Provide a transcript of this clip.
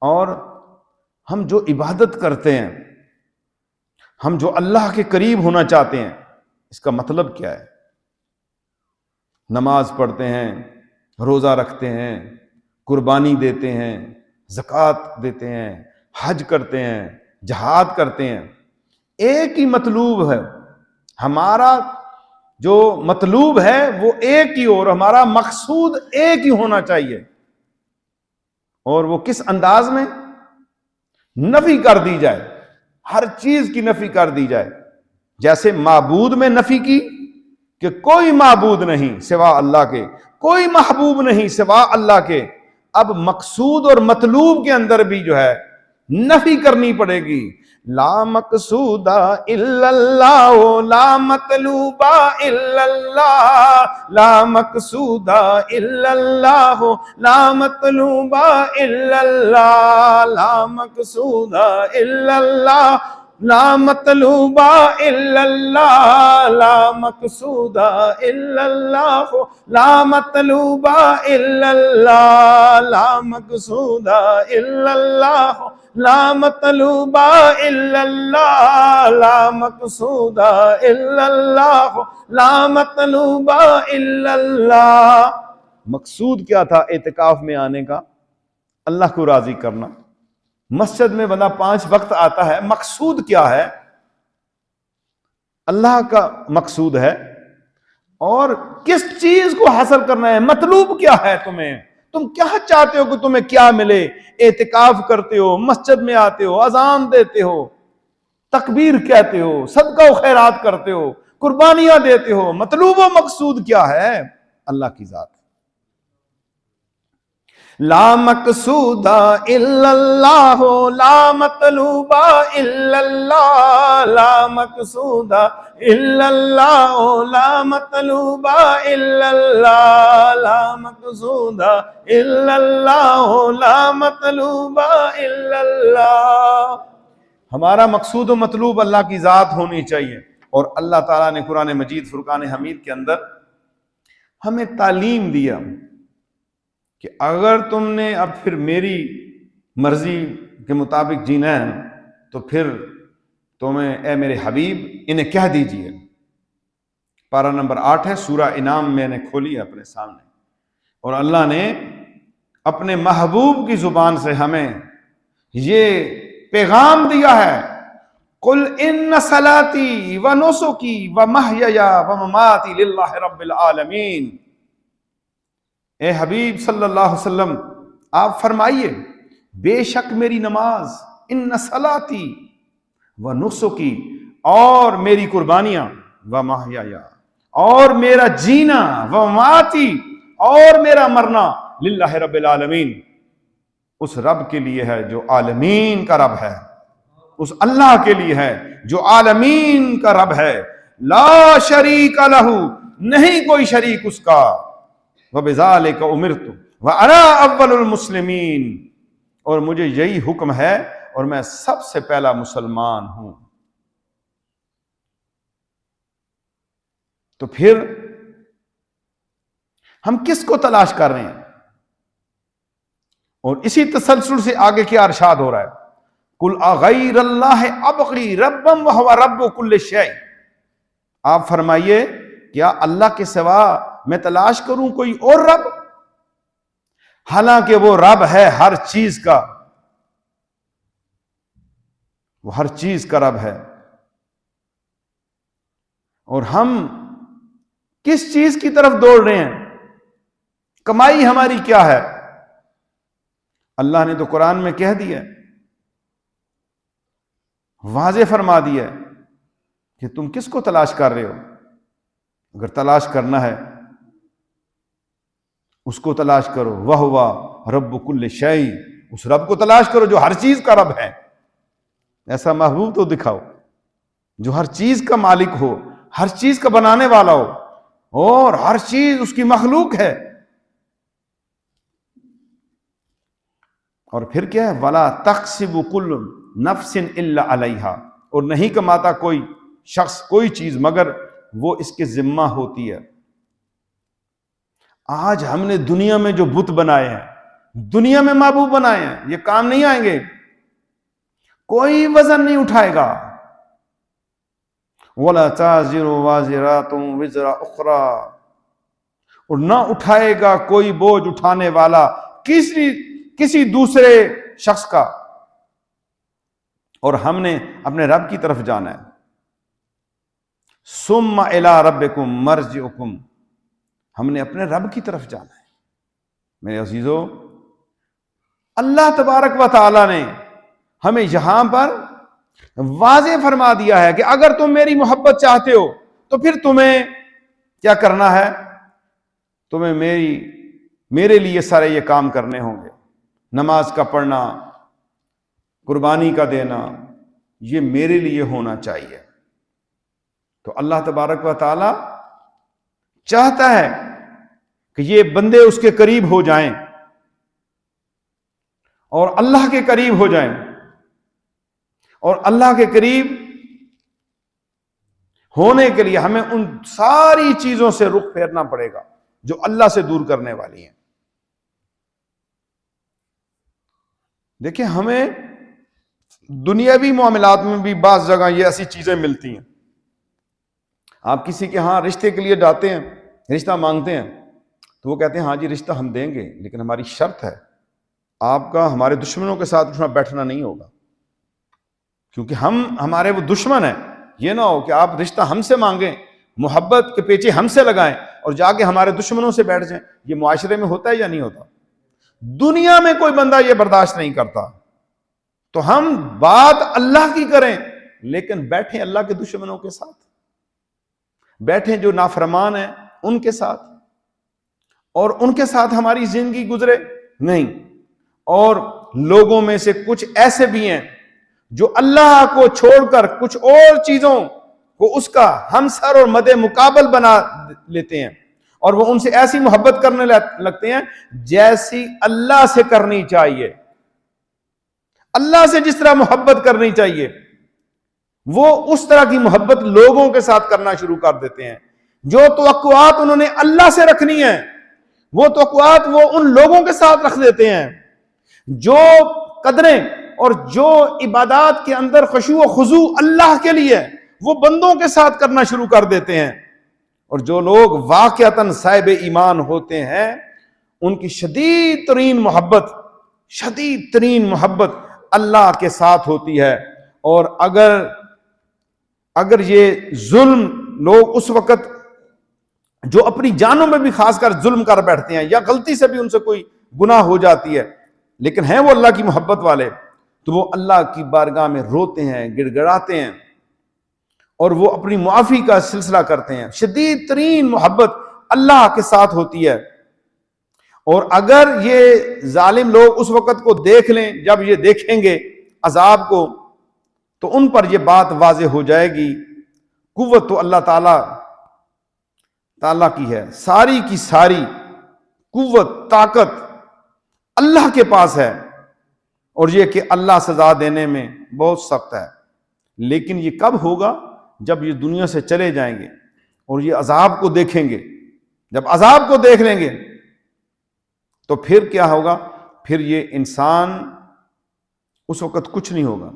اور ہم جو عبادت کرتے ہیں، ہم جو اللہ کے قریب ہونا چاہتے ہیں، اس کا مطلب کیا ہے؟ نماز پڑھتے ہیں، روزہ رکھتے ہیں، قربانی دیتے ہیں، زکوٰۃ دیتے ہیں، حج کرتے ہیں، جہاد کرتے ہیں، ایک ہی مطلوب ہے۔ ہمارا جو مطلوب ہے وہ ایک ہی، اور ہمارا مقصود ایک ہی ہونا چاہیے۔ اور وہ کس انداز میں؟ نفی کر دی جائے، ہر چیز کی نفی کر دی جائے۔ جیسے معبود میں نفی کی کہ کوئی معبود نہیں سوا اللہ کے، کوئی محبوب نہیں سوا اللہ کے، اب مقصود اور مطلوب کے اندر بھی جو ہے نفی کرنی پڑے گی۔ لا مقصود الا اللہ، لا مطلوب الا اللہ، لا مقصود الا اللہ، لا مطلوب الا اللہ، لا مقصود الا اللہ، لا مطلوب الا اللہ، لا مقصود الا اللہ، لا مطلوب الا اللہ، لا مقصود الا اللہ، لا مطلوب الا اللہ، لا مقصود الا اللہ، لا مطلوب الا اللہ۔ مقصود کیا تھا اعتکاف میں آنے کا؟ اللہ کو راضی کرنا۔ مسجد میں بندہ 5 وقت آتا ہے، مقصود کیا ہے؟ اللہ کا مقصود ہے۔ اور کس چیز کو حاصل کرنا ہے؟ مطلوب کیا ہے تمہیں؟ تم کیا چاہتے ہو کہ تمہیں کیا ملے؟ اعتکاف کرتے ہو، مسجد میں آتے ہو، اذان دیتے ہو، تکبیر کہتے ہو، صدقہ و خیرات کرتے ہو، قربانیاں دیتے ہو، مطلوب و مقصود کیا ہے؟ اللہ کی ذات۔ لا مقصود الا اللہ، لا مطلوب الا اللہ، لا مقصود الا اللہ، لا مطلوب الا اللہ، لا مقصود الا اللہ، لا مطلوب الا اللہ۔ ہمارا مقصود و مطلوب اللہ کی ذات ہونی چاہیے۔ اور اللہ تعالیٰ نے قرآن مجید فرقان حمید کے اندر ہمیں تعلیم دیا کہ اگر تم نے اب پھر میری مرضی کے مطابق جینا ہے تو پھر تمہیں اے میرے حبیب انہیں کہہ دیجئے۔ پارہ نمبر 8 ہے، سورہ انعام میں نے کھولی ہے اپنے سامنے، اور اللہ نے اپنے محبوب کی زبان سے ہمیں یہ پیغام دیا ہے، قل ان صلاتی و نسکی و محیای و مماتی للہ رب العالمین۔ اے حبیب صلی اللہ علیہ وسلم، آپ فرمائیے بے شک میری نماز، ان صلاتی و نسکی، اور میری قربانیاں، و محیای، اور میرا جینا، و مماتی، اور میرا مرنا، للہ رب العالمین، اس رب کے لیے ہے جو عالمین کا رب ہے، اس اللہ کے لیے ہے جو عالمین کا رب ہے۔ لا شریک لہ، نہیں کوئی شریک اس کا، وَبِذَلِكَ أُمِرْتُ وَأَنَا أَوَّلُ الْمُسْلِمِينَ، اور مجھے یہی حکم ہے اور میں سب سے پہلا مسلمان ہوں۔ تو پھر ہم کس کو تلاش کر رہے ہیں؟ اور اسی تسلسل سے آگے کیا ارشاد ہو رہا ہے؟ قُلْ أَغَيْرَ اللَّهِ أَبْغِي رَبًّا وَهُوَ رَبُّ كُلِّ شَيْءٍ، آپ فرمائیے کیا اللہ کے سوا میں تلاش کروں کوئی اور رب؟ حالانکہ وہ رب ہے ہر چیز کا، وہ ہر چیز کا رب ہے۔ اور ہم کس چیز کی طرف دوڑ رہے ہیں؟ کمائی ہماری کیا ہے؟ اللہ نے تو قرآن میں کہہ دیا، واضح فرما دیا کہ تم کس کو تلاش کر رہے ہو۔ اگر تلاش کرنا ہے اس کو تلاش کرو، وَهُوَ رَبُّ كُلِّ شَيْءٍ، اس رب کو تلاش کرو جو ہر چیز کا رب ہے۔ ایسا محبوب تو دکھاؤ جو ہر چیز کا مالک ہو، ہر چیز کا بنانے والا ہو، اور ہر چیز اس کی مخلوق ہے۔ اور پھر کیا ہے؟ وَلَا تَقْسِبُ كُلُّ نَفْسٍ إِلَّا عَلَيْهَا، اور نہیں کماتا کوئی شخص کوئی چیز مگر وہ اس کے ذمہ ہوتی ہے۔ آج ہم نے دنیا میں جو بت بنائے ہیں، دنیا میں محبوب بنائے ہیں، یہ کام نہیں آئیں گے، کوئی وزن نہیں اٹھائے گا. وَلَا تَزِرُ وَازِرَةٌ وِزْرَ أُخْرَى، اور نہ اٹھائے گا کوئی بوجھ اٹھانے والا کسی دوسرے شخص کا. اور ہم نے اپنے رب کی طرف جانا ہے. ثُمَّ إِلَىٰ رَبِّكُمْ مَرْجِعُكُمْ، ہم نے اپنے رب کی طرف جانا ہے. میرے عزیزو، اللہ تبارک و تعالی نے ہمیں یہاں پر واضح فرما دیا ہے کہ اگر تم میری محبت چاہتے ہو تو پھر تمہیں کیا کرنا ہے؟ تمہیں میرے لیے سارے یہ کام کرنے ہوں گے. نماز کا پڑھنا، قربانی کا دینا، یہ میرے لیے ہونا چاہیے. تو اللہ تبارک و تعالی چاہتا ہے کہ یہ بندے اس کے قریب ہو جائیں اور اللہ کے قریب ہو جائیں. اور اللہ کے قریب ہونے کے لیے ہمیں ان ساری چیزوں سے رخ پھیرنا پڑے گا جو اللہ سے دور کرنے والی ہیں. دیکھیں، ہمیں دنیاوی معاملات میں بھی بعض جگہ یہ ایسی چیزیں ملتی ہیں. آپ کسی کے ہاں رشتے کے لیے جاتے ہیں، رشتہ مانگتے ہیں، تو وہ کہتے ہیں ہاں جی رشتہ ہم دیں گے، لیکن ہماری شرط ہے آپ کا ہمارے دشمنوں کے ساتھ اٹھنا بیٹھنا نہیں ہوگا، کیونکہ ہمارے وہ دشمن ہیں. یہ نہ ہو کہ آپ رشتہ ہم سے مانگیں، محبت کے پیچھے ہم سے لگائیں اور جا کے ہمارے دشمنوں سے بیٹھ جائیں. یہ معاشرے میں ہوتا ہے یا نہیں ہوتا؟ دنیا میں کوئی بندہ یہ برداشت نہیں کرتا. تو ہم بات اللہ کی کریں لیکن بیٹھیں اللہ کے دشمنوں کے ساتھ، بیٹھیں جو نافرمان ہیں ان کے ساتھ، اور ان کے ساتھ ہماری زندگی گزرے نہیں. اور لوگوں میں سے کچھ ایسے بھی ہیں جو اللہ کو چھوڑ کر کچھ اور چیزوں کو اس کا ہمسر اور مد مقابل بنا لیتے ہیں، اور وہ ان سے ایسی محبت کرنے لگتے ہیں جیسی اللہ سے کرنی چاہیے. اللہ سے جس طرح محبت کرنی چاہیے وہ اس طرح کی محبت لوگوں کے ساتھ کرنا شروع کر دیتے ہیں. جو توقعات انہوں نے اللہ سے رکھنی ہیں وہ توقعات وہ ان لوگوں کے ساتھ رکھ دیتے ہیں. جو قدریں اور جو عبادات کے اندر خشوع و خضوع اللہ کے لیے وہ بندوں کے ساتھ کرنا شروع کر دیتے ہیں. اور جو لوگ واقعتاً صاحب ایمان ہوتے ہیں ان کی شدید ترین محبت اللہ کے ساتھ ہوتی ہے. اور اگر یہ ظلم لوگ اس وقت جو اپنی جانوں میں بھی خاص کر ظلم کر بیٹھتے ہیں یا غلطی سے بھی ان سے کوئی گناہ ہو جاتی ہے لیکن ہیں وہ اللہ کی محبت والے، تو وہ اللہ کی بارگاہ میں روتے ہیں، گڑ گڑاتے ہیں اور وہ اپنی معافی کا سلسلہ کرتے ہیں. شدید ترین محبت اللہ کے ساتھ ہوتی ہے. اور اگر یہ ظالم لوگ اس وقت کو دیکھ لیں جب یہ دیکھیں گے عذاب کو تو ان پر یہ بات واضح ہو جائے گی. قوت تو اللہ تعالیٰ کی ہے، ساری کی ساری قوت طاقت اللہ کے پاس ہے، اور یہ کہ اللہ سزا دینے میں بہت سخت ہے. لیکن یہ کب ہوگا؟ جب یہ دنیا سے چلے جائیں گے اور یہ عذاب کو دیکھیں گے. جب عذاب کو دیکھ لیں گے تو پھر کیا ہوگا؟ پھر یہ انسان اس وقت کچھ نہیں ہوگا.